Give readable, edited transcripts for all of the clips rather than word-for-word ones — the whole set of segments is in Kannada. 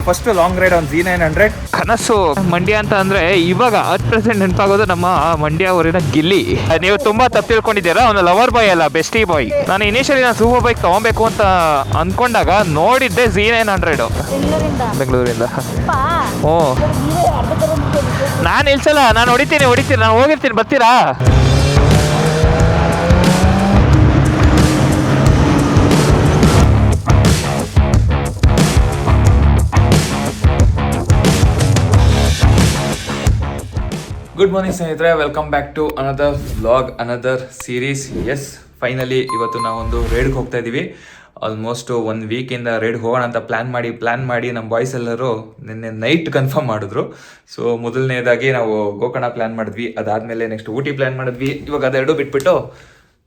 First long ride on Z900. ಕನಸು ಮಂಡ್ಯ ಅಂತ ಅಂದ್ರೆ ಇವಾಗ 10% ನೆನಪಾಗೋದು ನಮ್ಮ ಮಂಡ್ಯ ಊರಿನ ಗಿಲ್ಲಿ. ನೀವು ತುಂಬಾ ತಪ್ಪು ತಿಳ್ಕೊಂಡಿದ್ದೀರಾ, ಅವನು ಲವರ್ ಬಾಯ್ ಅಲ್ಲ, ಬೆಸ್ಟಿ ಬಾಯ್. ನಾನು ಇನಿಷಿಯಲಿ ನಾನು ಸೂಪರ್ ಬೈಕ್ ತಗೊಬೇಕು ಅಂತ ಅನ್ಕೊಂಡಾಗ ನೋಡಿದ್ದೆ Z900 ಬೆಂಗಳೂರಿಂದ. ಹ್ಞೂ, ನಾನು ನಿಲ್ಸಲ್ಲ, ನಾನು ಹೊಡಿತೀನಿ, ನಾನು ಹೋಗಿರ್ತೀನಿ, ಬರ್ತೀರಾ? ಗುಡ್ ಮಾರ್ನಿಂಗ್ ಸ್ನೇಹಿತರೆ, welcome back to another vlog, another series. Yes, finally ಇವತ್ತು ನಾವೊಂದು ರೈಡ್ಗೆ ಹೋಗ್ತಾ ಇದ್ದೀವಿ. ಆಲ್ಮೋಸ್ಟ್ 1 ವೀಕಿಂದ ರೈಡ್ಗೆ ಹೋಗೋಣ ಅಂತ ಪ್ಲ್ಯಾನ್ ಮಾಡಿ ನಮ್ಮ ಬಾಯ್ಸ್ ಎಲ್ಲರೂ ನಿನ್ನೆ ನೈಟ್ ಕನ್ಫರ್ಮ್ ಮಾಡಿದ್ರು. ಸೊ ಮೊದಲನೇದಾಗಿ ನಾವು ಗೋಕರ್ಣ ಪ್ಲ್ಯಾನ್ ಮಾಡಿದ್ವಿ, ಅದಾದಮೇಲೆ ನೆಕ್ಸ್ಟ್ ಊಟಿ ಪ್ಲ್ಯಾನ್ ಮಾಡಿದ್ವಿ. ಇವಾಗ ಅದೆರಡು ಬಿಟ್ಬಿಟ್ಟು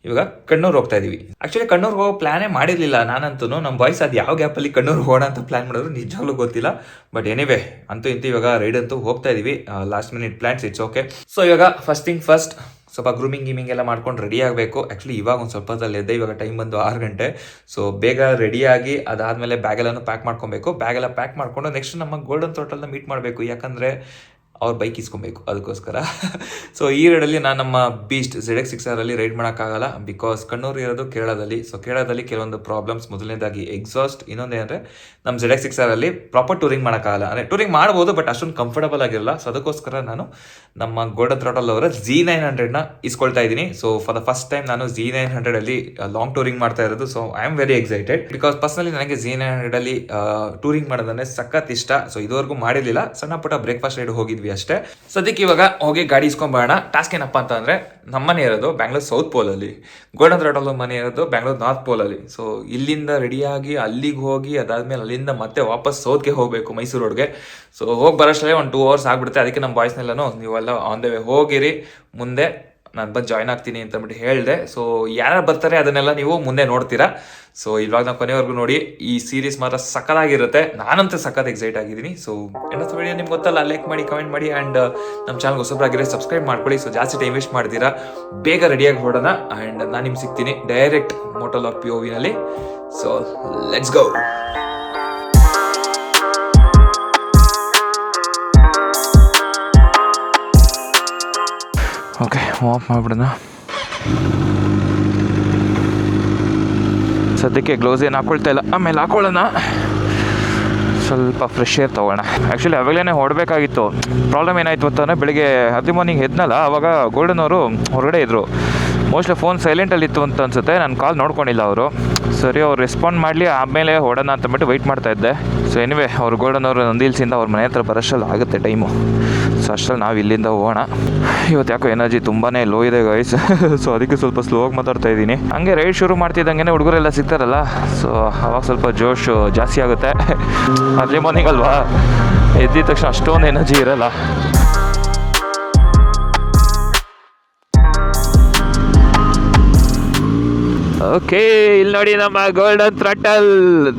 ಇವಾಗ ಕಣ್ಣೂರು ಹೋಗ್ತಾ ಇದೀವಿ. ಆಕ್ಚುಲಿ ಕಣ್ಣೂರು ಹೋಗೋ ಪ್ಲಾನೇ ಮಾಡಿರಲಿಲ್ಲ ನಾನಂತೂ. ನಮ್ಮ ಬಾಯ್ಸ್ ಅದು ಯಾವ ಗ್ಯಾಪಲ್ಲಿ ಕಣ್ಣೂರು ಹೋಗೋಣ ಅಂತ ಪ್ಲಾನ್ ಮಾಡಿದ್ರು ನಿಜವಾಗ್ಲೂ ಗೊತ್ತಿಲ್ಲ. ಬಟ್ ಎನಿವೇ, ಅಂತೂ ಇಂತೂ ಇವಾಗ ರೈಡ್ ಅಂತೂ ಹೋಗ್ತಾ ಇದೀವಿ. Last minute plans, it's okay. So ಇವಾಗ ಫಸ್ಟ್ ಥಿಂಗ್ ಫಸ್ಟ್ ಸ್ವಲ್ಪ ಗ್ರೂಮಿಂಗ್ ಎಲ್ಲ ಮಾಡ್ಕೊಂಡು ರೆಡಿ ಆಗಬೇಕು. ಆ್ಯಕ್ಚುಲಿ ಇವಾಗ ಒಂದು ಸ್ವಲ್ಪ ಹೊತ್ತಲ್ಲಿ ಎದ್ದೆ, ಇವಾಗ ಟೈಮ್ ಬಂದು 6 ಗಂಟೆ. ಸೊ ಬೇಗ ರೆಡಿಯಾಗಿ ಅದಾದಮೇಲೆ ಬ್ಯಾಗೆಲ್ಲನೂ ಪ್ಯಾಕ್ ಮಾಡ್ಕೊಬೇಕು. ಬ್ಯಾಗೆಲ್ಲ ಪ್ಯಾಕ್ ಮಾಡಿಕೊಂಡು ನೆಕ್ಸ್ಟ್ ನಮ್ಮ ಗೋಲ್ಡನ್ ಥ್ರಾಟಲ್ನ ಮೀಟ್ ಮಾಡಬೇಕು, ಯಾಕಂದರೆ ಅವ್ರ ಬೈಕ್ ಇಸ್ಕೊಬೇಕು, ಅದಕ್ಕೋಸ್ಕರ. ಸೊ ಈ ರೈಡಲ್ಲಿ ನಾನು ನಮ್ಮ ಬೀಸ್ಟ್ ZX6R ರೈಡ್ ಮಾಡೋಕ್ಕಾಗಲ್ಲ, ಬಿಕಾಸ್ ಕಣ್ಣೂರು ಇರೋದು ಕೇರಳದಲ್ಲಿ. ಸೊ ಕೇರಳದಲ್ಲಿ ಕೆಲವೊಂದು ಪ್ರಾಬ್ಲಮ್ಸ್. ಮೊದಲನೇದಾಗಿ ಎಕ್ಸಾಸ್ಟ್, ಇನ್ನೊಂದೇನಂದರೆ ನಮ್ಮ ZX6R ಪ್ರಾಪರ್ ಟೂರಿಂಗ್ ಮಾಡೋಕ್ಕಾಗಲ್ಲ. ಅಂದರೆ ಟೂರಿಂಗ್ ಮಾಡ್ಬೋದು, ಬಟ್ ಅಷ್ಟೊಂದು ಕಂಫರ್ಟಬಲ್ ಆಗಿರಲ್ಲ. ಸೊ ಅದಕ್ಕೋಸ್ಕರ ನಾನು ನಮ್ಮ ಗೋಲ್ಡನ್ ಥ್ರಾಟಲ್ ಅವರ Z900ನ ಇಸ್ಕೊಳ್ತಾ ಇದ್ದೀನಿ. So for the first time ನಾನು Z900 ಲಾಂಗ್ ಟೂರಿಂಗ್ ಮಾಡ್ತಾ ಇರೋದು. So I am very excited, because personally ನನಗೆ Z900 ಟೂರಿಂಗ್ ಮಾಡೋದಂದ್ರೆ ಸಖತ್ ಇಷ್ಟ. ಸೊ ಇದುವರೆಗೂ ಮಾಡಿರಲಿಲ್ಲ, ಸಣ್ಣ ಪುಟ್ಟ ಬ್ರೇಕ್ಫಾಸ್ಟ್ ರೈಡ್ ಹೋಗಿದ್ವಿ ಅಷ್ಟೇ. ಸದ್ಯಕ್ಕೆ ಇವಾಗ ಹೋಗಿ ಗಾಡಿ ಇಸ್ಕೊಂಬೋಣ. ಟಾಸ್ಕ್ ಏನಪ್ಪ ಅಂತ ಅಂದ್ರೆ, ನಮ್ಮ ಮನೆ ಇರೋದು ಬ್ಯಾಂಗ್ಳೂರ್ ಸೌತ್ ಪೋಲಲ್ಲಿ, ಗೋಲ್ಡನ್ ಥ್ರಾಟಲ್ ಮನೆ ಇರೋದು ಬ್ಯಾಂಗ್ಳೂರ್ ನಾರ್ತ್ ಪೋಲಲ್ಲಿ. ಸೊ ಇಲ್ಲಿಂದ ರೆಡಿಯಾಗಿ ಅಲ್ಲಿಗೆ ಹೋಗಿ ಅದಾದ್ಮೇಲೆ ಅಲ್ಲಿಂದ ಮತ್ತೆ ವಾಪಸ್ ಸೌತ್ಗೆ ಹೋಗಬೇಕು, ಮೈಸೂರು ರೋಡ್ಗೆ. ಸೊ ಹೋಗಿ ಬರೋಷ್ಟೇ ಒಂದು 2 hours ಆಗ್ಬಿಡುತ್ತೆ. ಅದಕ್ಕೆ ನಮ್ಮ ಬಾಯ್ಸ್ನೆಲ್ಲನೂ ನೀವೆಲ್ಲ ಆನ್ ದ ವೇ ಹೋಗಿರಿ, ಮುಂದೆ ನಾನು ಬಂದು ಜಾಯ್ನ್ ಆಗ್ತೀನಿ ಅಂತ ಅಂದ್ಬಿಟ್ಟು ಹೇಳಿದೆ. ಸೊ ಯಾರು ಬರ್ತಾರೆ ಅದನ್ನೆಲ್ಲ ನೀವು ಮುಂದೆ ನೋಡ್ತೀರಾ. ಸೊ ಇವಾಗ ನಾವು ಕೊನೆವರೆಗೂ ನೋಡಿ. ಈ ಸೀರೀಸ್ ಮಾತ್ರ ಸಕ್ಕತ್ತಾಗಿರುತ್ತೆ, ನಾನಂತೂ ಸಖತ್ ಎಕ್ಸೈಟ್ ಆಗಿದ್ದೀನಿ. ಸೊ ಏನೋ ವಿಡಿಯೋ ನಿಮ್ಗೆ ಗೊತ್ತಲ್ಲ, ಲೈಕ್ ಮಾಡಿ, ಕಮೆಂಟ್ ಮಾಡಿ, ಆ್ಯಂಡ್ ನಮ್ಮ ಚಾನಲ್ ಹೊಸಬ್ರಾಗಿರೋ ಸಬ್ಸ್ಕ್ರೈಬ್ ಮಾಡ್ಕೊಳ್ಳಿ. ಸೊ ಜಾಸ್ತಿ ಟೈಮ್ ವೇಸ್ಟ್ ಮಾಡ್ತೀರಾ, ಬೇಗ ರೆಡಿಯಾಗಿ ಹೊಡೋಣ. ಆ್ಯಂಡ್ ನಾನು ನಿಮ್ಗೆ ಸಿಗ್ತೀನಿ ಡೈರೆಕ್ಟ್ ಮೋಟಲ್ ಆಫ್ POVನಲ್ಲಿ. So let's go. Okay, off ಮಾಡಿಬಿಡೋಣ. ಸದ್ಯಕ್ಕೆ ಗ್ಲೌಸ್ ಏನು ಹಾಕೊಳ್ತಾ ಇಲ್ಲ, ಆಮೇಲೆ ಹಾಕೊಳ್ಳೋಣ. ಸ್ವಲ್ಪ ಫ್ರೆಶ್ ಏರ್ ತೊಗೋಣ. ಆ್ಯಕ್ಚುಲಿ ಅವಾಗಲೇ ಹೊಡಬೇಕಾಗಿತ್ತು. ಪ್ರಾಬ್ಲಮ್ ಏನಾಯಿತು ಅಂತಂದರೆ, ಬೆಳಿಗ್ಗೆ ಅರ್ಲಿ ಮಾರ್ನಿಂಗ್ ಎದ್ನಲ್ಲ, ಆವಾಗ ಗೋಲ್ಡನ್ ಅವರು ಹೊರಗಡೆ ಇದ್ದರು. ಮೋಸ್ಟ್ಲಿ ಫೋನ್ ಸೈಲೆಂಟಲ್ಲಿತ್ತು ಅಂತ ಅನಿಸುತ್ತೆ, ನಾನು ಕಾಲ್ ನೋಡ್ಕೊಂಡಿಲ್ಲ ಅವರು. ಸರಿ, ಅವ್ರು ರೆಸ್ಪಾಂಡ್ ಮಾಡಲಿ, ಆಮೇಲೆ ಹೊಡೋಣ ಅಂತಂದ್ಬಿಟ್ಟು ವೆಯ್ಟ್ ಮಾಡ್ತಾಯಿದ್ದೆ. ಸೊ ಎನಿವೇ, ಅವ್ರು ಗೋಲ್ಡನ್ ಅವರು ನಂದಿಲ್ಸಿಂದ ಅವ್ರ ಮನೆ ಹತ್ರ ಬರೋಷ್ಟಲ್ಲಿ ಆಗುತ್ತೆ ಟೈಮು. ಸೊ ಅಷ್ಟರಲ್ಲಿ ನಾವು ಇಲ್ಲಿಂದ ಹೋಗೋಣ. ಇವತ್ತು ಯಾಕೋ ಎನರ್ಜಿ ತುಂಬಾ ಲೋ ಇದೆ ಗೈಸ್. ಸೊ ಅದಕ್ಕೆ ಸ್ವಲ್ಪ ಸ್ಲೋ ಆಗಿ ಮಾತಾಡ್ತಾ ಇದ್ದೀನಿ. ಹಂಗೆ ರೈಡ್ ಶುರು ಮಾಡ್ತಿದ್ದಂಗೆ ಹುಡುಗರೆಲ್ಲ ಸಿಗ್ತಾರಲ್ಲ, ಸೊ ಅವಾಗ ಸ್ವಲ್ಪ ಜೋಶ್ ಜಾಸ್ತಿ ಆಗುತ್ತೆ. ಅರ್ಲಿ ಮಾರ್ನಿಂಗ್ ಅಲ್ವಾ, ಎದ್ದಿದ ತಕ್ಷಣ ಅಷ್ಟೊಂದು ಎನರ್ಜಿ ಇರಲ್ಲ. ಓಕೆ, ಇಲ್ಲಿ ನೋಡಿ ನಮ್ಮ ಗೋಲ್ಡನ್ ಥ್ರಾಟಲ್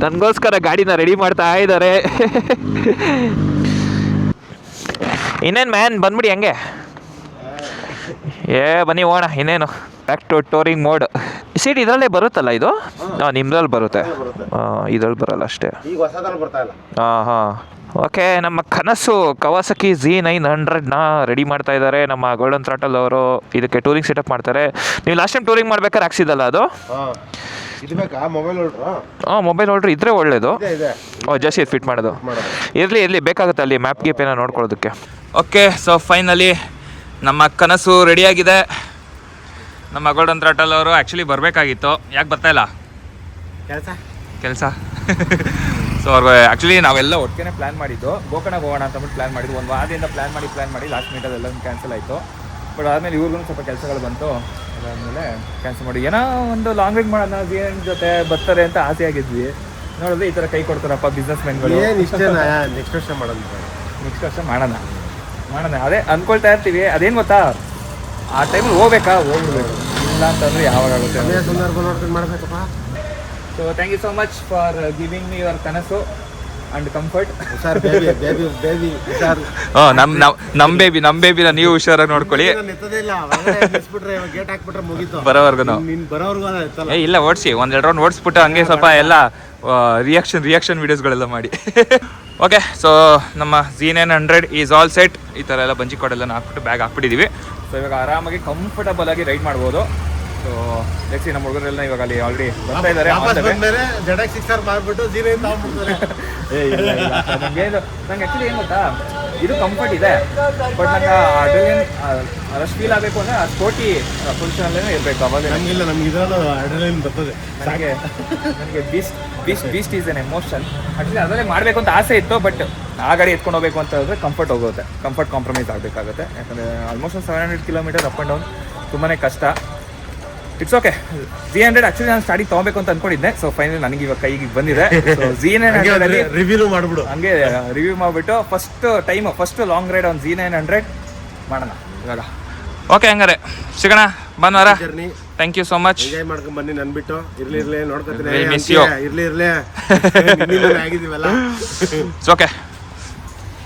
ನನಗೋಸ್ಕರ ಗಾಡಿನ ರೆಡಿ ಮಾಡ್ತಾ ಇದ್ದಾರೆ. ಇನ್ನೇನು ಮ್ಯಾನ್, ಬಂದ್ಬಿಡಿ ಹಂಗೆ. ಬನ್ನಿ ಹೋಗೋಣ. ಇನ್ನೇನು, back to touring mode. Seat ಇದರಲ್ಲೇ ಬರುತ್ತಲ್ಲ ಇದು? ನಿಮ್ದ್ರಲ್ಲಿ ಬರುತ್ತೆ, ಇದ್ರಲ್ಲಿ ಬರಲ್ಲ ಅಷ್ಟೇ. ಹಾಂ. ಓಕೆ, ನಮ್ಮ ಕನಸು ಕವಾಸಕಿ Z900ನ ರೆಡಿ ಮಾಡ್ತಾ ಇದ್ದಾರೆ ನಮ್ಮ ಗೋಲ್ಡನ್ ಥ್ರಾಟಲ್ ಅವರು. ಇದಕ್ಕೆ ಟೂರಿಂಗ್ ಸೆಟಪ್ ಮಾಡ್ತಾರೆ. ನೀವು ಲಾಸ್ಟ್ ಟೈಮ್ ಟೂರಿಂಗ್ ಮಾಡ್ಬೇಕಾದ್ರೆ ಹಾಕ್ಸಿದಲ್ಲ ಅದು? ಮೊಬೈಲ್ ಹೋಲ್ಡ್ರ್ ಇದ್ರೆ ಒಳ್ಳೇದು. ಜಾಸ್ತಿ ಇದು ಫಿಟ್ ಮಾಡೋದು ಇರಲಿ ಬೇಕಾಗುತ್ತೆ ಅಲ್ಲಿ ಮ್ಯಾಪ್ ಗೀಪ್ ಏನೋ ನೋಡ್ಕೊಳ್ಳೋದಕ್ಕೆ. ಓಕೆ, ಸೊ ಫೈನಲಿ ನಮ್ಮ ಕನಸು ರೆಡಿಯಾಗಿದೆ. ನಮ್ಮ ಗೋಲ್ಡನ್ ಥ್ರಾಟಲ್ ಅವರು ಆ್ಯಕ್ಚುಲಿ ಬರಬೇಕಾಗಿತ್ತು, ಯಾಕೆ ಬರ್ತಾಯಿಲ್ಲ? ಕೆಲಸ. ಸೊ ಅವ್ರಿಗೆ ಆ್ಯಕ್ಚುಲಿ ನಾವೆಲ್ಲ ಒಟ್ಟಿಗೆ ಪ್ಲ್ಯಾನ್ ಮಾಡಿದ್ದು, ಗೋಕರ್ಣಕ್ಕೆ ಹೋಗೋಣ ಅಂತಂದ್ಬಿಟ್ಟು ಪ್ಲ್ಯಾನ್ ಮಾಡಿದ್ದು. ಒಂದು ವಾರದಿಂದ ಪ್ಲ್ಯಾನ್ ಮಾಡಿ ಲಾಸ್ಟ್ ಮಿನಿಟಲ್ಲಿ ಎಲ್ಲ ಕ್ಯಾನ್ಸಲ್ ಆಯಿತು. ಬಟ್ ಆದಮೇಲೆ ಇವ್ರಿಗೂ ಸ್ವಲ್ಪ ಕೆಲಸಗಳು ಬಂತು, ಅದಾದಮೇಲೆ ಕ್ಯಾನ್ಸಲ್ ಮಾಡಿ. ಏನೋ ಒಂದು ಲಾಂಗ್ ರೈಡ್ ಮಾಡೋಣ, ಏನು ಜೊತೆ ಬರ್ತಾರೆ ಅಂತ ಆಸೆ ಆಗಿದ್ವಿ. ನೋಡಿದ್ರೆ ಈ ಥರ ಕೈ ಕೊಡ್ತಾರಪ್ಪ ಬಿಸ್ನೆಸ್ ಮ್ಯಾನ್ಗಳು. ನೆಕ್ಸ್ಟ್ ವರ್ಷ ಮಾಡೋಣ. ಅದೇ ಅಂದ್ಕೊಳ್ತಾ ಇರ್ತೀವಿ. ಅದೇನು ಗೊತ್ತಾ, ಆ ಟೈಮಲ್ಲಿ ಹೋಗ್ಬಿಡ್ಬೇಕು, ಇಲ್ಲ ಅಂತಂದರೆ ಯಾವಾಗ ಆಗುತ್ತೆ ಸಂದರ್ಭ ನೋಡ್ಕೊಂಡು ಮಾಡಬೇಕಪ್ಪ. So thank you so much for giving me your ಕನಸು ಅಂಡ್ ಕಂಫರ್ಟ್. ನಮ್ಮ ಬೇಬಿನ ನೀವು ಹುಷಾರಾಗಿ ನೋಡ್ಕೊಳ್ಳಿ. ಬರೋವರ್ಗು ಇಲ್ಲ ಓಡಿಸಿ 1-2 ರೌಂಡ್ ಓಡಿಸ್ಬಿಟ್ಟು ಹಂಗೆ ಸ್ವಲ್ಪ ಎಲ್ಲ ರಿಯಾಕ್ಷನ್ ವೀಡಿಯೋಸ್ಗಳೆಲ್ಲ ಮಾಡಿ. ಓಕೆ, ಸೊ ನಮ್ಮ Z900 ಈಸ್ ಆಲ್ ಸೆಟ್. ಈ ಥರ ಎಲ್ಲ ಬಂಜಿ ಕಾರ್ಡೆಲ್ಲ ಹಾಕ್ಬಿಟ್ಟು ಬ್ಯಾಗ್ ಹಾಕ್ಬಿಟ್ಟಿದ್ದೀವಿ. ಸೊ ಇವಾಗ ಆರಾಮಾಗಿ ಕಂಫರ್ಟಬಲ್ ಆಗಿ ರೈಡ್ ಮಾಡ್ಬೋದು. ಸೊ ಲೆಟ್ಸ್ ನಮ್ಮ ಹುಡುಗರೆಲ್ಲ ಇವಾಗ ಅಲ್ಲಿ ಆಲ್ರೆಡಿ ಬರ್ತಾ ಇದ್ದಾರೆ. ನಂಗೆ ಆ್ಯಕ್ಚುಲಿ ಏನು ಗೊತ್ತಾ, ಇದು ಕಂಫರ್ಟ್ ಇದೆ, ಬಟ್ ನಂಗೆ ಅಡ್ರೆಲಿನ್ ರಶ್ ಫೀಲ್ ಆಗಬೇಕು ಅಂದರೆ ಆ ಸ್ಪೋರ್ಟಿ ಪೊಸಿಷನಲ್ಲೇ ಇರಬೇಕು. ಅವಾಗ ನಮಗಿಲ್ಲ, ನಮ್ಗೆ ಇದರಲ್ಲೂ ಅಡ್ರೆಲಿನ್ ಬರ್ತದೆ. ನನಗೆ beast is N emotion. Actually ಅದರಲ್ಲೇ ಮಾಡಬೇಕು ಅಂತ ಆಸೆ ಇತ್ತು, ಬಟ್ ಆ ಗಾಡಿ ಎತ್ಕೊಂಡು ಹೋಗಬೇಕು ಅಂತ ಹೇಳಿದ್ರೆ ಕಂಫರ್ಟ್ ಹೋಗುತ್ತೆ, ಕಂಫರ್ಟ್ ಕಾಂಪ್ರಮೈಸ್ ಆಗಬೇಕಾಗುತ್ತೆ. ಯಾಕಂದರೆ almost 700 kilometre up and down ತುಂಬಾ ಕಷ್ಟ. It's okay. Z100 ಆಕ್ಚುಲಿ ನಾನು ಸ್ಟಾರ್ಟಿಂಗ್ ತೊಗೋಬೇಕು ಅಂತ ಅನ್ಕೊಂಡಿದ್ದೆ. ಸೊ ಫೈನಲಿ ನನಗೆ ಇವಾಗ ಕೈಗೆ ಬಂದಿದೆ. ಸೊ Z900 ರಿವ್ಯೂ ಮಾಡ್ಬಿಡು, ಹಂಗೆ ರಿವ್ಯೂ ಮಾಡಿಬಿಟ್ಟು first long ride on Z900 ಮಾಡೋಣ ಇವಾಗ. ಓಕೆ, ಹಂಗಾರೆ ಸಿಗೋಣ ಭಾನುವಾರ. Thank you so much. Enjoy ಮಾಡ್ಕೊಂಡು ಬನ್ನಿ. ನನ್ ಬಿಟ್ಟು ಇರ್ಲಿ ನೋಡ್ಕೊತೀನಿ. ಇರ್ಲಿ ಆಗಿದೀವಲ್ಲ. It's okay,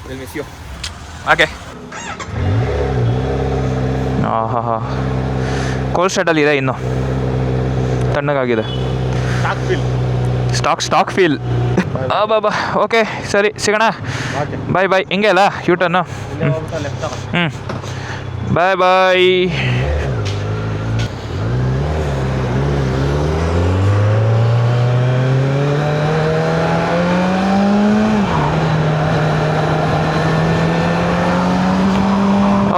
will miss you. Okay. ಹಾ ಕೋಲ್ಡ್ ಸ್ಟಾರ್ಟಲ್ಲಿ ಇದೆ, ಇನ್ನು ತಣ್ಣಗಾಗಿದೆ. Stock feel. ಬಾಬಾ. ಓಕೆ, ಸರಿ ಸಿಗೋಣ. ಬಾಯ್. ಹಿಂಗೆ ಅಲ್ಲ U turn? Bye.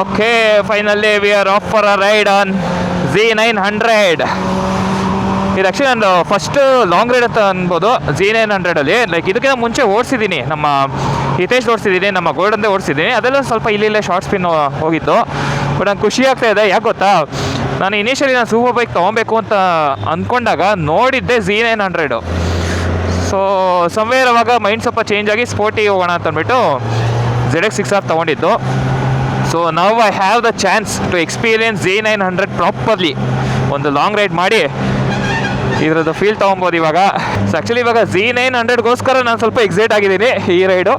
Okay, finally we are off for a ride on Z900. ಇದು ಆ್ಯಕ್ಚುಲಿ ನಾನು ಫಸ್ಟ್ ಲಾಂಗ್ ರೈಡ್ ಅಂತ ಅನ್ಬೋದು Z900ಅಲ್ಲಿ. ಲೈಕ್ ಇದಕ್ಕಿಂತ ಮುಂಚೆ ಓಡಿಸಿದ್ದೀನಿ, ನಮ್ಮ ಹಿತೇಶ್ ಓಡಿಸಿದ್ದೀನಿ, ನಮ್ಮ ಗೋಲ್ಡನ್ದೇ ಓಡಿಸಿದ್ದೀನಿ. ಅದೆಲ್ಲ ಸ್ವಲ್ಪ ಇಲ್ಲೇ ಶಾರ್ಟ್ ಸ್ಪಿನ್ ಹೋಗಿತ್ತು. ಬಟ್ ನಂಗೆ ಖುಷಿ ಆಗ್ತಾ ಇದೆ. ಯಾಕೆ ಗೊತ್ತಾ, ನಾನು ಇನಿಷಿಯಲಿ ಸೂಪರ್ ಬೈಕ್ ತೊಗೊಬೇಕು ಅಂತ ಅಂದ್ಕೊಂಡಾಗ ನೋಡಿದ್ದೆ Z900. ಸೊ ಸಮ್ವೇರ್ ಅವಾಗ ಮೈಂಡ್ ಸ್ವಲ್ಪ ಚೇಂಜ್ ಆಗಿ ಸ್ಪೋರ್ಟಿಗೆ ಹೋಗೋಣ ಅಂತ ಅಂದ್ಬಿಟ್ಟು ZX6R ತೊಗೊಂಡಿದ್ದು. So now I have the chance to experience Z900 properly. ಒಂದು ಲಾಂಗ್ ರೈಡ್ ಮಾಡಿ ಇದರದ್ದು ಫೀಲ್ ತೊಗೊಬೋದು ಇವಾಗ. ಸೊ ಆ್ಯಕ್ಚುಲಿ ಇವಾಗ Z900ಗೋಸ್ಕರ ನಾನು ಸ್ವಲ್ಪ ಎಕ್ಸೈಟ್ ಆಗಿದ್ದೀನಿ ಈ ride.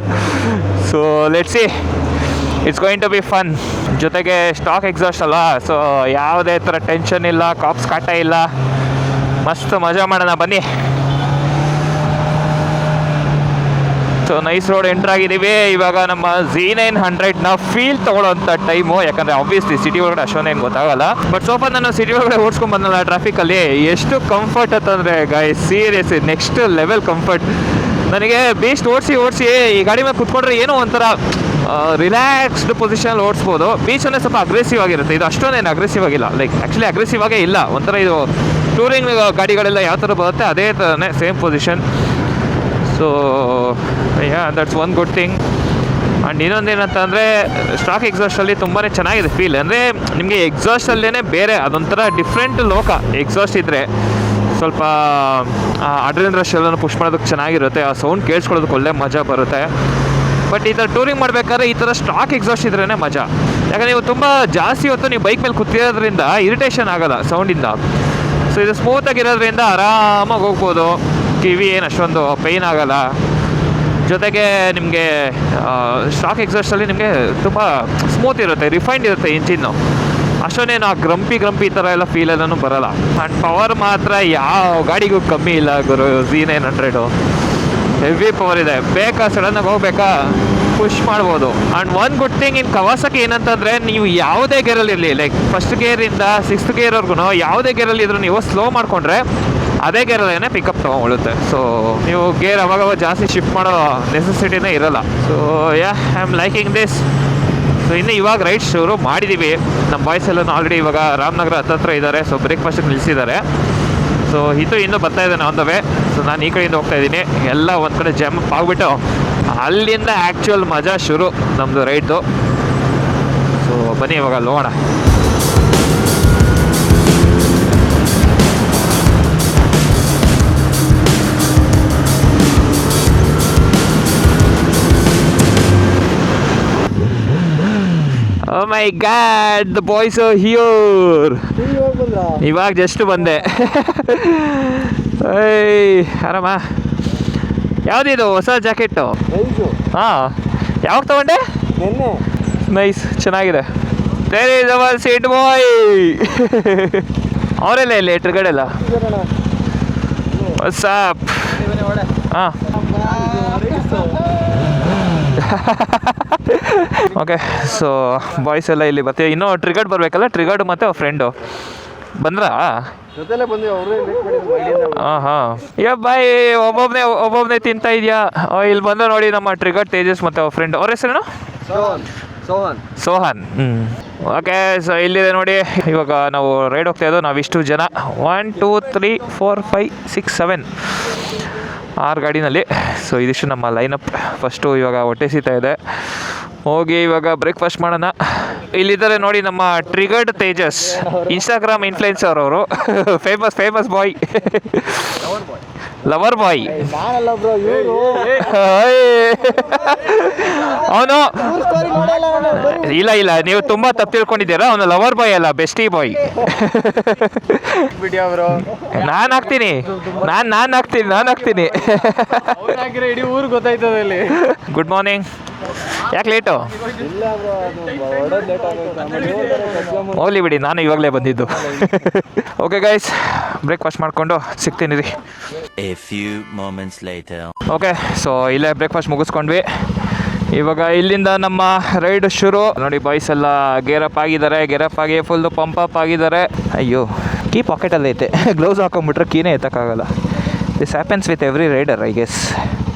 So let's see, it's going to be fun. ಜೊತೆಗೆ ಸ್ಟಾಕ್ ಎಕ್ಸಾಸ್ಟ್ ಅಲ್ಲ, ಸೊ ಯಾವುದೇ ಥರ ಟೆನ್ಷನ್ ಇಲ್ಲ, ಕಾಪ್ಸ್ ಕಾಟ ಇಲ್ಲ, ಮಸ್ತ್ ಮಜಾ ಮಾಡೋಣ ಬನ್ನಿ. ಸೊ ನೈಸ್ ರೋಡ್ ಎಂಟ್ರ್ ಆಗಿದ್ದೀವಿ. ಇವಾಗ ನಮ್ಮ Z900ನ ಫೀಲ್ ತೊಗೊಳ್ಳೋಂಥ ಟೈಮು. ಯಾಕಂದರೆ ಆಬ್ವಿಯಸ್ಲಿ ಸಿಟಿ ಒಳಗಡೆ ಅಷ್ಟೊಂದೇನು ಗೊತ್ತಾಗಲ್ಲ, ಬಟ್ ಸ್ವಲ್ಪ ನಾನು ಸಿಟಿ ಒಳಗಡೆ ಓಡಿಸ್ಕೊಂಡು ಬಂದಲ್ಲ ಟ್ರಾಫಿಕಲ್ಲಿ, ಎಷ್ಟು ಕಂಫರ್ಟ್ ಅಂತಂದರೆ guys, serious next level comfort. ನನಗೆ ಬೀಸ್ಟ್ ಓಡಿಸಿ ಈ ಗಾಡಿ ಮೇಲೆ ಕುತ್ಕೊಂಡ್ರೆ ಏನೋ ಒಂಥರ ರಿಲ್ಯಾಕ್ಸ್ಡ್ ಪೊಸಿಷನಲ್ಲಿ ಓಡಿಸ್ಬೋದು. ಬೀಚಲ್ಲೇ ಸ್ವಲ್ಪ ಅಗ್ರೆಸಿವ್ ಆಗಿರುತ್ತೆ, ಇದು ಅಷ್ಟೊಂದೇನು ಅಗ್ರೆಸಿವ್ ಆಗಿಲ್ಲ. ಲೈಕ್ ಆ್ಯಕ್ಚುಲಿ ಅಗ್ರೆಸಿವ್ ಆಗೇ ಇಲ್ಲ, ಒಂಥರ ಇದು ಟೂರಿಂಗ್ ಗಾಡಿಗಳೆಲ್ಲ ಯಾವ ಥರ ಬರುತ್ತೆ ಅದೇ ಥರನೇ same position. So yeah, that's one good thing. And ಇನ್ನೊಂದೇನಂತಂದರೆ ಸ್ಟಾಕ್ ಎಕ್ಸಾಸ್ಟಲ್ಲಿ ತುಂಬಾ ಚೆನ್ನಾಗಿದೆ ಫೀಲ್. ಅಂದರೆ ನಿಮಗೆ ಎಕ್ಸಾಸ್ಟಲ್ಲೇ ಬೇರೆ ಅದೊಂಥರ ಡಿಫ್ರೆಂಟ್ ಲೋಕ. ಎಕ್ಸಾಸ್ಟ್ ಇದ್ದರೆ ಸ್ವಲ್ಪ ಅಡ್ರಿನಲ್ ರಶ್ ಎಲ್ಲ ಪುಷ್ ಮಾಡೋದಕ್ಕೆ ಚೆನ್ನಾಗಿರುತ್ತೆ, ಆ ಸೌಂಡ್ ಕೇಳಿಸ್ಕೊಳ್ಳೋದಕ್ಕೆ ಒಳ್ಳೆ ಮಜಾ ಬರುತ್ತೆ. ಬಟ್ ಈ ಥರ ಟೂರಿಂಗ್ ಮಾಡಬೇಕಾದ್ರೆ ಈ ಥರ ಸ್ಟಾಕ್ ಎಕ್ಸಾಸ್ಟ್ ಇದ್ರೇ ಮಜಾ. ಯಾಕಂದರೆ ನೀವು ತುಂಬ ಜಾಸ್ತಿ ಹೊತ್ತು ನೀವು ಬೈಕ್ ಮೇಲೆ ಕೂತಿರೋದ್ರಿಂದ ಇರಿಟೇಷನ್ ಆಗೋಲ್ಲ ಸೌಂಡಿಂದ. ಸೊ ಇದು ಸ್ಮೂತಾಗಿರೋದ್ರಿಂದ ಆರಾಮಾಗಿ ಹೋಗ್ಬೋದು, ಕಿವಿ ಏನು ಅಷ್ಟೊಂದು ಪೇಯ್ನ್ ಆಗೋಲ್ಲ. ಜೊತೆಗೆ ನಿಮಗೆ ಸ್ಟಾಕ್ ಎಕ್ಸಾಸ್ಟಲ್ಲಿ ನಿಮಗೆ ತುಂಬ ಸ್ಮೂತ್ ಇರುತ್ತೆ, ರಿಫೈನ್ಡ್ ಇರುತ್ತೆ ಇಂಜಿನ್ನು. ಅಷ್ಟೊಂದೇನು ಆ ಗ್ರಂಪಿ ಈ ಥರ ಎಲ್ಲ ಫೀಲ್ ಎಲ್ಲನೂ ಬರೋಲ್ಲ. ಆ್ಯಂಡ್ ಪವರ್ ಮಾತ್ರ ಯಾವ ಗಾಡಿಗೂ ಕಮ್ಮಿ ಇಲ್ಲ ಗುರು. Z900 ಹೆವಿ ಪವರ್ ಇದೆ, ಬೇಕಾ ಸಡನ್ನಾಗಿ ಹೋಗ್ಬೇಕಾ ಪುಷ್ ಮಾಡ್ಬೋದು. And one good thing in Kawasaki ಏನಂತಂದರೆ, ನೀವು ಯಾವುದೇ ಗೇರಲ್ಲಿ ಇರಲಿ, ಲೈಕ್ ಫಸ್ಟ್ ಗೇರಿಂದ 6th ಗೇರ್ವರೆಗೂ ಯಾವುದೇ ಗೇರಲ್ಲಿ ಇದ್ರೂ ನೀವು ಸ್ಲೋ ಮಾಡಿಕೊಂಡ್ರೆ ಅದೇ ಗೇರಲ್ಲೇ ಪಿಕಪ್ ತೊಗೊಳುತ್ತೆ. ಸೊ ನೀವು ಗೇರ್ ಅವಾಗ ಜಾಸ್ತಿ ಶಿಫ್ಟ್ ಮಾಡೋ ನೆಸೆಸಿಟಿನೇ ಇರೋಲ್ಲ. So yeah, I am liking this. So ಇನ್ನು ಇವಾಗ ರೈಡ್ ಶುರು ಮಾಡಿದ್ದೀವಿ. ನಮ್ಮ ಬಾಯ್ಸ್ ಎಲ್ಲ ಆಲ್ರೆಡಿ ಇವಾಗ ರಾಮನಗರ ಹತ್ತತ್ರ ಇದ್ದಾರೆ. ಸೊ ಬ್ರೇಕ್ಫಾಸ್ಟಿಗೆ ನಿಲ್ಲಿಸಿದ್ದಾರೆ. ಸೊ ಇದು ಇನ್ನೂ ಬರ್ತಾ ಇದ್ದಾನೆ ಆನ್ ದ ವೇ. ಸೊ ನಾನು ಈ ಕಡೆಯಿಂದ ಹೋಗ್ತಾ ಇದ್ದೀನಿ. ಎಲ್ಲ ಒಂದು ಕಡೆ ಜಂಪ್ ಆಗಿಬಿಟ್ಟು ಅಲ್ಲಿಂದ ಆ್ಯಕ್ಚುಯಲ್ ಮಜಾ ಶುರು ನಮ್ಮದು ರೈಡ್ದು. ಸೊ ಬನ್ನಿ ಇವಾಗ ಅಲ್ಲಿ ಹೋಗೋಣ. Oh my God, the boys are here. ಇವಾಗ ಜಸ್ಟ್ ಬಂದೆ. ಆರಾಮ. ಯಾವುದಿದು ಹೊಸ ಜಾಕೆಟ್ಟು? ಹಾಂ, ಯಾವಾಗ ತಗೊಂಡೆ? ನೈಸ್, ಚೆನ್ನಾಗಿದೆ. There is our seat boy. ಅವರೆಲ್ಲ ಇಲ್ಲ ಎಟ್ರುಗಡೆಲ್ಲ. What's up? ಹಾಂ ಓಕೆ. ಸೊ ಬಾಯ್ಸ್ ಎಲ್ಲ ಇಲ್ಲಿ ಬರ್ತೀವಿ. ಇನ್ನೂ ಟ್ರಿಗರ್ಡ್ ಬರಬೇಕಲ್ಲ, ಟ್ರಿಗರ್ಡ್ ಮತ್ತು ಅವ್ರ ಫ್ರೆಂಡು ಬಂದ್ರಾ? ಜೊತೆಲೆ ಬಂದ್ವಿ, ಅವರೇ ಹಾಂ ಹಾಂ. ಬಾಯ್ ಒಬ್ಬೊಬ್ಬನೇ ತಿಂತಾ ಇದೆಯಾ? ಇಲ್ಲಿ ಬಂದು ನೋಡಿ ನಮ್ಮ ಟ್ರಿಗರ್ಡ್ ತೇಜಸ್ ಮತ್ತು ಅವ್ರ ಫ್ರೆಂಡ್. ಅವ್ರ ಹೆಸರೇನು? ಸೋಹನ್. ಓಕೆ. ಸೊ ಇಲ್ಲಿದೆ ನೋಡಿ, ಇವಾಗ ನಾವು ರೈಡ್ ಹೋಗ್ತಾ ಇದ್ದೋ. ನಾವು ಇಷ್ಟು ಜನ 1 2 3 4 5 6 7 6 ಗಾಡಿನಲ್ಲಿ. ಸೊ ಇದಿಷ್ಟು ನಮ್ಮ ಲೈನಪ್. ಫಸ್ಟು ಇವಾಗ ಹೊಟ್ಟೆ ಸೀತಾ ಇದೆ, ಹೋಗಿ ಇವಾಗ ಬ್ರೇಕ್ಫಾಸ್ಟ್ ಮಾಡೋಣ. ಇಲ್ಲಿದ್ದಾರೆ ನೋಡಿ ನಮ್ಮ ಟ್ರಿಗರ್ಡ್ ತೇಜಸ್, ಇನ್ಸ್ಟಾಗ್ರಾಮ್ ಇನ್ಫ್ಲುಯೆನ್ಸರ್ ಅವರು. ಫೇಮಸ್ ಬಾಯ್, ಲವರ್ ಬಾಯ್. ಅವನು ಇಲ್ಲ ನೀವು ತುಂಬ ತಪ್ಪು ತಿಳ್ಕೊಂಡಿದ್ದೀರಾ. ಅವನು ಲವರ್ ಬಾಯ್ ಅಲ್ಲ, ಬೆಸ್ಟಿ ಬಾಯ್. ನಾನು ಹಾಕ್ತೀನಿ. ಇಡೀ ಊರು ಗೊತ್ತಾಯ್ತದೆ ಇಲ್ಲಿ. Good morning. ಯಾಕೆ ಲೇಟು? ಹೋಗ್ಲಿ ಬಿಡಿ, ನಾನು ಇವಾಗಲೇ ಬಂದಿದ್ದು. ಓಕೆ ಗೈಸ್, ಬ್ರೇಕ್ಫಾಸ್ಟ್ ಮಾಡಿಕೊಂಡು ಸಿಗ್ತೀನಿ ರೀ. ಓಕೆ. ಸೊ ಇಲ್ಲೇ ಬ್ರೇಕ್ಫಾಸ್ಟ್ ಮುಗಿಸ್ಕೊಂಡ್ವಿ. ಇವಾಗ ಇಲ್ಲಿಂದ ನಮ್ಮ ರೈಡ್ ಶುರು. ನೋಡಿ ಬಾಯ್ಸ್ ಎಲ್ಲ ಗೇರಪ್ ಆಗಿ ಫುಲ್ಲು ಪಂಪ್ ಆಗಿದ್ದಾರೆ. ಅಯ್ಯೋ, ಕೀ ಪಾಕೆಟಲ್ಲಿ ಐತೆ. ಗ್ಲೌಸ್ ಹಾಕೊಂಡ್ಬಿಟ್ರೆ ಕೀನೇ ಎತ್ತಕ್ಕಾಗಲ್ಲ. This happens with every rider I guess.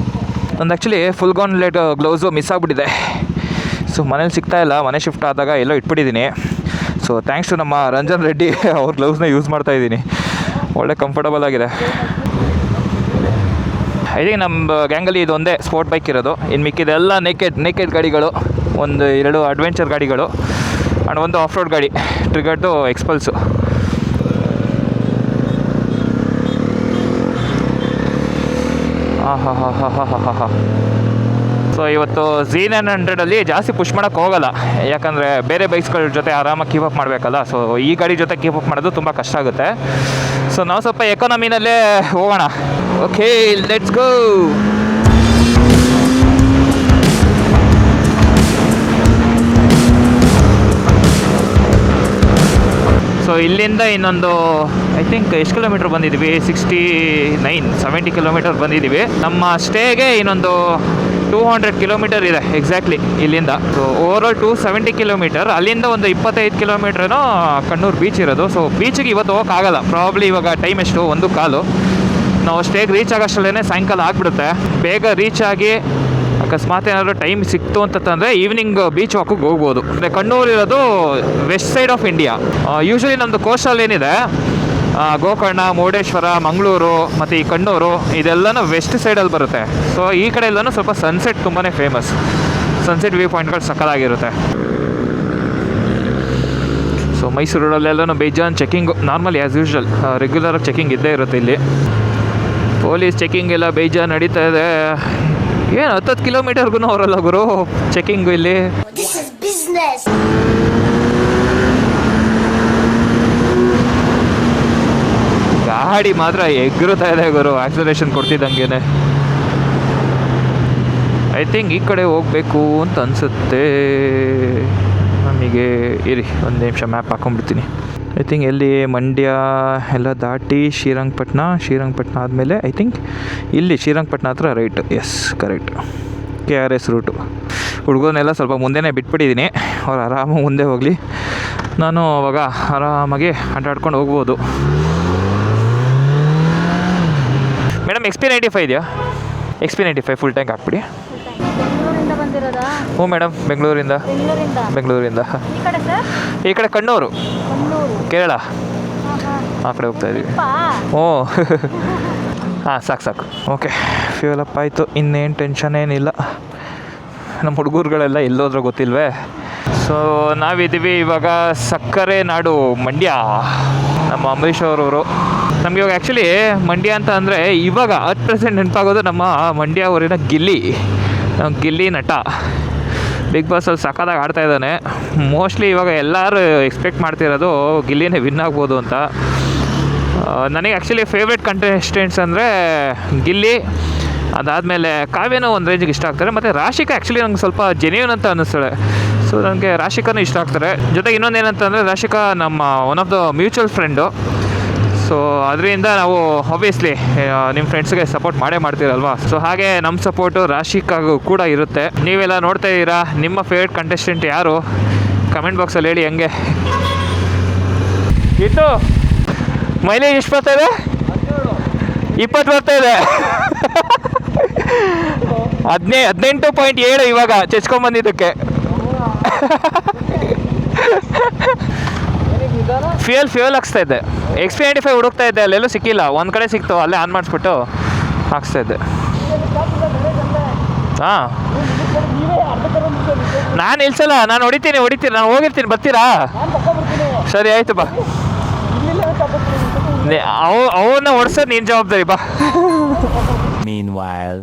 ನಂದು actually full gauntlet gloves miss ಆಗಿಬಿಟ್ಟಿದೆ. ಸೊ ಮನೇಲಿ ಸಿಗ್ತಾ ಇಲ್ಲ. ಮನೆ ಶಿಫ್ಟ್ ಆದಾಗ ಎಲ್ಲೋ ಇಟ್ಬಿಟ್ಟಿದ್ದೀನಿ. ಸೊ ಥ್ಯಾಂಕ್ಸ್ ಟು ನಮ್ಮ ರಂಜನ್ ರೆಡ್ಡಿ, ಅವ್ರ ಗ್ಲೌಸ್ನ ಯೂಸ್ ಮಾಡ್ತಾಯಿದ್ದೀನಿ. ಒಳ್ಳೆ ಕಂಫರ್ಟಬಲ್ ಆಗಿದೆ. ಐ ಥಿಂಕ್ ನಮ್ಮ ಗ್ಯಾಂಗಲ್ಲಿ ಇದೊಂದೇ ಸ್ಪೋರ್ಟ್ ಬೈಕ್ ಇರೋದು. ಇನ್ನು ಮಿಕ್ಕಿದೆಲ್ಲ ನೇಕೆಡ್ ಗಾಡಿಗಳು, 1-2 ಅಡ್ವೆಂಚರ್ ಗಾಡಿಗಳು ಆ್ಯಂಡ್ ಒಂದು ಆಫ್ ರೋಡ್ ಗಾಡಿ, ಟ್ರಿಗರ್ಡು ಎಕ್ಸ್ಪಲ್ಸು. ಹಾಂ. ಸೊ ಇವತ್ತು Z900 ಜಾಸ್ತಿ ಪುಷ್ ಮಾಡೋಕ್ಕೆ ಹೋಗಲ್ಲ, ಯಾಕಂದರೆ ಬೇರೆ ಬೈಕ್ಸ್ಗಳ ಜೊತೆ ಆರಾಮಾಗಿ ಕೀಪ್ ಅಪ್ ಮಾಡಬೇಕಲ್ಲ. ಸೊ ಈ ಗಾಡಿ ಜೊತೆ ಕೀಪ್ ಅಪ್ ಮಾಡೋದು ತುಂಬ ಕಷ್ಟ ಆಗುತ್ತೆ. ಸೊ ನಾವು ಸ್ವಲ್ಪ ಎಕಾನಮಿನಲ್ಲೇ ಹೋಗೋಣ. Okay, let's go. ಸೊ ಇಲ್ಲಿಂದ ಇನ್ನೊಂದು ಐ ಥಿಂಕ್ ಎಷ್ಟು ಕಿಲೋಮೀಟ್ರ್ ಬಂದಿದ್ದೀವಿ? 69-70 ಕಿಲೋಮೀಟರ್ ಬಂದಿದ್ದೀವಿ. ನಮ್ಮ ಸ್ಟೇಗೆ ಇನ್ನೊಂದು 200 ಕಿಲೋಮೀಟರ್ ಇದೆ ಎಕ್ಸಾಕ್ಟ್ಲಿ ಇಲ್ಲಿಂದ. So overall 270 kilometre. ಅಲ್ಲಿಂದ ಒಂದು 25 ಕಿಲೋಮೀಟ್ರೇನೋ ಕಣ್ಣೂರು ಬೀಚ್ ಇರೋದು. ಸೊ ಬೀಚಿಗೆ ಇವತ್ತು ಹೋಗೋಕ್ಕಾಗಲ್ಲ. ಪ್ರಾಬ್ಲಿ ಇವಾಗ ಟೈಮ್ ಎಷ್ಟು? 1:15. ನಾವು ಸ್ಟೇಗೆ ರೀಚ್ ಆಗೋಷ್ಟರಲ್ಲೇ ಸಾಯಂಕಾಲ ಆಗಿಬಿಡುತ್ತೆ. ಬೇಗ ರೀಚ್ ಆಗಿ ಅಕಸ್ಮಾತ್ ಏನಾದರೂ ಟೈಮ್ ಸಿಕ್ತು ಅಂತಂದರೆ ಈವ್ನಿಂಗ್ ಬೀಚ್ ವಾಕಿಗೆ ಹೋಗ್ಬೋದು. ಅಂದರೆ ಕಣ್ಣೂರು ಇರೋದು west side of India. Usually ನಮ್ಮದು ಕೋಸ್ಟಲ್ ಏನಿದೆ, ಗೋಕರ್ಣ, ಮುರುಡೇಶ್ವರ, ಮಂಗಳೂರು ಮತ್ತು ಈ ಕಣ್ಣೂರು, ಇದೆಲ್ಲನೂ ವೆಸ್ಟ್ ಸೈಡಲ್ಲಿ ಬರುತ್ತೆ. ಸೊ ಈ ಕಡೆ ಎಲ್ಲನೂ ಸ್ವಲ್ಪ ಸನ್ಸೆಟ್ ತುಂಬಾ ಫೇಮಸ್. ಸನ್ಸೆಟ್ ವ್ಯೂ ಪಾಯಿಂಟ್ಗಳು ಸಕ್ಕತ್ತಾಗಿರುತ್ತೆ. ಸೊ ಮೈಸೂರು ರೋಡಲ್ಲೆಲ್ಲನೂ ಬೇಜಾನ್ ಚೆಕಿಂಗು, ನಾರ್ಮಲ್ ಆ್ಯಸ್ ಯೂಶ್ವಲ್ ರೆಗ್ಯುಲರಾಗಿ ಚೆಕಿಂಗ್ ಇದ್ದೇ ಇರುತ್ತೆ ಇಲ್ಲಿ. ಪೊಲೀಸ್ ಚೆಕಿಂಗ್ ಎಲ್ಲ ಬೇಜಾನ್ ನಡೀತಾ ಇದೆ. ಏನು 10 ಕಿಲೋಮೀಟರ್ಗೂ ಅವರಲ್ಲ ಗುರು ಚೆಕಿಂಗು ಇಲ್ಲಿ. ಗಾಡಿ ಮಾತ್ರ ಎಗ್ರುತ್ತಾ ಇದೆ ಗುರು, ಆಕ್ಸಲರೇಷನ್ ಕೊಡ್ತಿದ್ದಂಗೆ. ಐ ಥಿಂಕ್ ಈ ಕಡೆ ಹೋಗಬೇಕು ಅಂತ ಅನಿಸುತ್ತೆ ನಮಗೆ. ಇರಿ ಒಂದು ನಿಮಿಷ ಮ್ಯಾಪ್ ಹಾಕೊಂಡ್ಬಿಡ್ತೀನಿ. ಐ ಥಿಂಕ್ ಎಲ್ಲಿ ಮಂಡ್ಯ ಎಲ್ಲ ದಾಟಿ ಶ್ರೀರಂಗಪಟ್ಟಣ ಆದಮೇಲೆ ಐ ಥಿಂಕ್ ಇಲ್ಲಿ ಶ್ರೀರಂಗಪಟ್ಟಣ ಹತ್ರ right. Yes correct, KRS route. ಹುಡುಗರನ್ನೆಲ್ಲ ಸ್ವಲ್ಪ ಮುಂದೆನೇ ಬಿಟ್ಬಿಟ್ಟಿದ್ದೀನಿ, ಅವ್ರು ಆರಾಮಾಗಿ ಮುಂದೆ ಹೋಗಲಿ, ನಾನು ಅವಾಗ ಆರಾಮಾಗಿ ಅಡ್ಡಾಡ್ಕೊಂಡು ಹೋಗ್ಬೋದು. ಮೇಡಮ್ XP95 ಇದೆಯಾ? XP95 ಫುಲ್ ಟ್ಯಾಂಕ್ ಹಾಕ್ಬಿಡಿ. ಹ್ಞೂ ಮೇಡಮ್, ಬೆಂಗಳೂರಿಂದ. ಈ ಕಡೆ ಕಣ್ಣೂರು, ಕೇರಳ ಆ ಕಡೆ ಹೋಗ್ತಾ ಇದ್ದೀವಿ. ಓ ಹಾಂ, ಸಾಕು. ಓಕೆ, ಫ್ಯೂಲ್ ಅಪ್ ಆಯಿತು. ಇನ್ನೇನು ಟೆನ್ಷನ್ ಏನಿಲ್ಲ. ನಮ್ಮ ಹುಡುಗರುಗಳೆಲ್ಲ ಎಲ್ಲೋದ್ರೂ ಗೊತ್ತಿಲ್ವೇ. ಸೊ ನಾವಿದ್ದೀವಿ ಇವಾಗ ಸಕ್ಕರೆ ನಾಡು ಮಂಡ್ಯ. ನಮ್ಮ ಅಂಬರೀಷ್ ಅವರವರು. ನಮಗೆ ಇವಾಗ ಆ್ಯಕ್ಚುಲಿ ಮಂಡ್ಯ ಅಂತ ಅಂದರೆ ಇವಾಗ 10% ನೆನಪಾಗೋದು ನಮ್ಮ ಮಂಡ್ಯ ಊರಿನ ಗಿಲ್ಲಿ ನಟ. ಬಿಗ್ ಬಾಸಲ್ಲಿ ಸಕ್ಕತ್ತಾಗಿ ಆಡ್ತಾ ಇದ್ದಾನೆ. ಮೋಸ್ಟ್ಲಿ ಇವಾಗ ಎಲ್ಲರೂ ಎಕ್ಸ್ಪೆಕ್ಟ್ ಮಾಡ್ತಿರೋದು ಗಿಲ್ಲಿನೇ ವಿನ್ ಆಗ್ಬೋದು ಅಂತ. ನನಗೆ ಆ್ಯಕ್ಚುಲಿ ಫೇವ್ರೆಟ್ ಕಂಟೆಸ್ಟೆಂಟ್ಸ್ ಅಂದರೆ ಗಿಲ್ಲಿ, ಅದಾದಮೇಲೆ ಕಾವ್ಯನೂ ಒಂದು ರೇಂಜಿಗೆ ಇಷ್ಟ ಆಗ್ತಾರೆ, ಮತ್ತು ರಾಶಿಕಾ ಆ್ಯಕ್ಚುಲಿ ನಂಗೆ ಸ್ವಲ್ಪ ಜೆನ್ಯೂನ್ ಅಂತ ಅನ್ನಿಸ್ತಾಳೆ. ಸೊ ನನಗೆ ರಾಶಿಕಾನೂ ಇಷ್ಟ ಆಗ್ತಾರೆ. ಜೊತೆಗೆ ಇನ್ನೊಂದು ಏನಂತಂದರೆ ರಾಶಿಕಾ ನಮ್ಮ one of the mutual friend. So ಅದರಿಂದ ನಾವು ಆಬ್ವಿಯಸ್ಲಿ ನಿಮ್ಮ ಫ್ರೆಂಡ್ಸ್ಗೆ ಸಪೋರ್ಟ್ ಮಾಡೇ ಮಾಡ್ತೀರಲ್ವಾ. ಸೊ ಹಾಗೆ ನಮ್ಮ ಸಪೋರ್ಟು ರಾಶಿಕಾಗೂ ಕೂಡ ಇರುತ್ತೆ. ನೀವೆಲ್ಲ ನೋಡ್ತಾ ಇದ್ದೀರಾ, ನಿಮ್ಮ ಫೇವ್ರೆಟ್ ಕಂಟೆಸ್ಟೆಂಟ್ ಯಾರು ಕಮೆಂಟ್ ಬಾಕ್ಸಲ್ಲಿ ಹೇಳಿ. ಹಂಗೆ ಇತ್ತು ಮೈಲೇಜ್ ಎಷ್ಟು ಬರ್ತಾ ಇದೆ? 20 ಬರ್ತಾ ಇದೆ. 18.7 ಇವಾಗ ಚಚ್ಕೊಂಬಂದಿದ್ದಕ್ಕೆ. ಫ್ಯೂಯಲ್ ಹಾಕ್ಸ್ತಾ ಇದ್ದೆ. X95 ಹುಡುಕ್ತಾ ಇದ್ದೆ, ಅಲ್ಲೆಲ್ಲೂ ಸಿಕ್ಕಿಲ್ಲ. ಒಂದು ಕಡೆ ಸಿಕ್ತು, ಅಲ್ಲೇ ಆನ್ ಮಾಡಿಸ್ಬಿಟ್ಟು ಹಾಕ್ಸ್ತಾ ಇದ್ದೆ. ಹಾಂ, ನಾನು ನಿಲ್ಸಲ್ಲ, ನಾನು ಹೊಡಿತೀನಿ. ನಾನು ಹೋಗಿರ್ತೀನಿ, ಬರ್ತೀರಾ? ಸರಿ ಆಯ್ತು ಬಾ. ಅವನ್ನ ಓಡಿಸೋದು ನೀನು ಜವಾಬ್ದಾರಿ ಬಾ. Meanwhile